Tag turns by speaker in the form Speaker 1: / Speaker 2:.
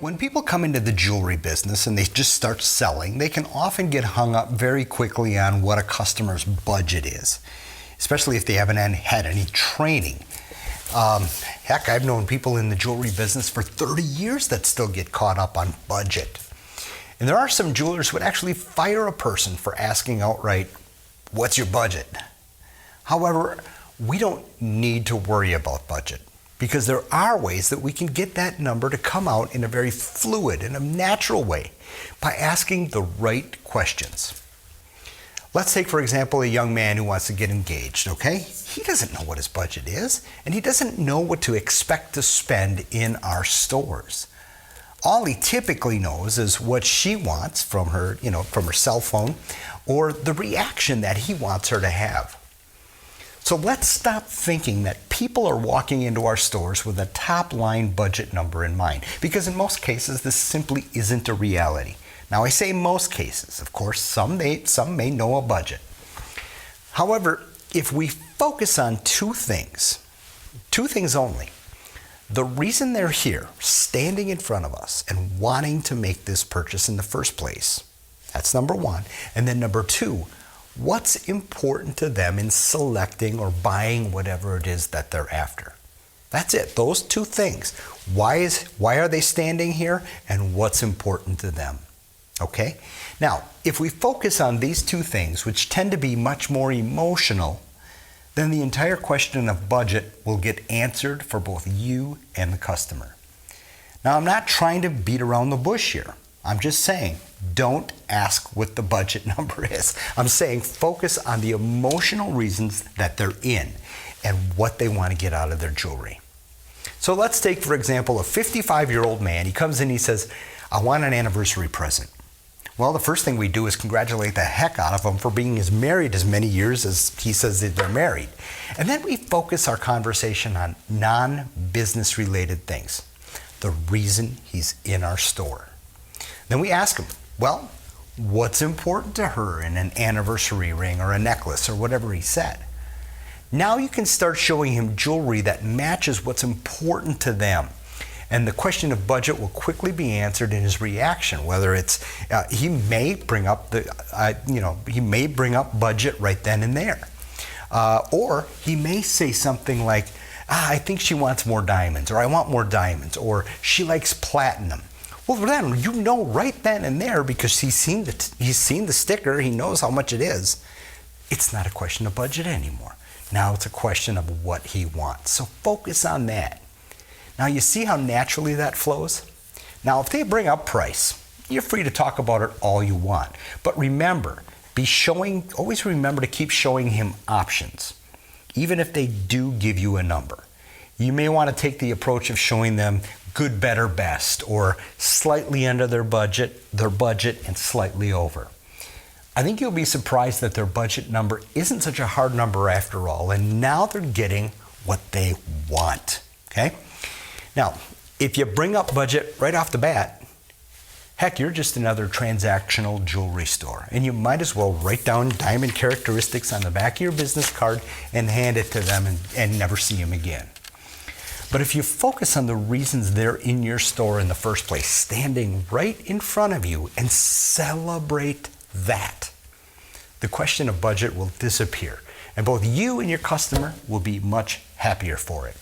Speaker 1: When people come into the jewelry business and they just start selling, they can often get hung up very quickly on what a customer's budget is, especially if they haven't had any training. Heck, I've known people in the jewelry business for 30 years that still get caught up on budget. And there are some jewelers who would actually fire a person for asking outright, "What's your budget?" However, we don't need to worry about budget, because there are ways that we can get that number to come out in a very fluid and a natural way by asking the right questions. Let's take, for example, a young man who wants to get engaged, okay? He doesn't know what his budget is, and he doesn't know what to expect to spend in our stores. All he typically knows is what she wants from her, from her cell phone, or the reaction that he wants her to have. So let's stop thinking that people are walking into our stores with a top line budget number in mind, because in most cases this simply isn't a reality. Now I say most cases, of course, some may know a budget. However, if we focus on two things only, the reason they're here, standing in front of us and wanting to make this purchase in the first place, that's number one. And then number two, what's important to them in selecting or buying whatever it is that they're after. That's it, those two things. Why are they standing here, and what's important to them? Okay? Now, if we focus on these two things, which tend to be much more emotional, then the entire question of budget will get answered for both you and the customer. Now, I'm not trying to beat around the bush here. I'm just saying, don't ask what the budget number is. I'm saying focus on the emotional reasons that they're in and what they want to get out of their jewelry. So let's take, for example, a 55-year-old man. He comes in, he says, "I want an anniversary present." Well, the first thing we do is congratulate the heck out of him for being as married as many years as he says that they're married. And then we focus our conversation on non-business related things, the reason he's in our store. Then we ask him, well, what's important to her in an anniversary ring or a necklace or whatever he said? Now you can start showing him jewelry that matches what's important to them. And the question of budget will quickly be answered in his reaction, whether it's, he may bring up budget right then and there. Or he may say something like, "I think she wants more diamonds," or "I want more diamonds," or "she likes platinum." Well, then you know right then and there, because he's seen the sticker, he knows how much it is. It's not a question of budget anymore. Now it's a question of what he wants. So focus on that. Now you see how naturally that flows? Now if they bring up price, you're free to talk about it all you want. But remember, always remember to keep showing him options, even if they do give you a number. You may want to take the approach of showing them good, better, best, or slightly under their budget, and slightly over. I think you'll be surprised that their budget number isn't such a hard number after all, and now they're getting what they want, okay? Now, if you bring up budget right off the bat, heck, you're just another transactional jewelry store, and you might as well write down diamond characteristics on the back of your business card and hand it to them and never see them again. But if you focus on the reasons they're in your store in the first place, standing right in front of you, and celebrate that, the question of budget will disappear, and both you and your customer will be much happier for it.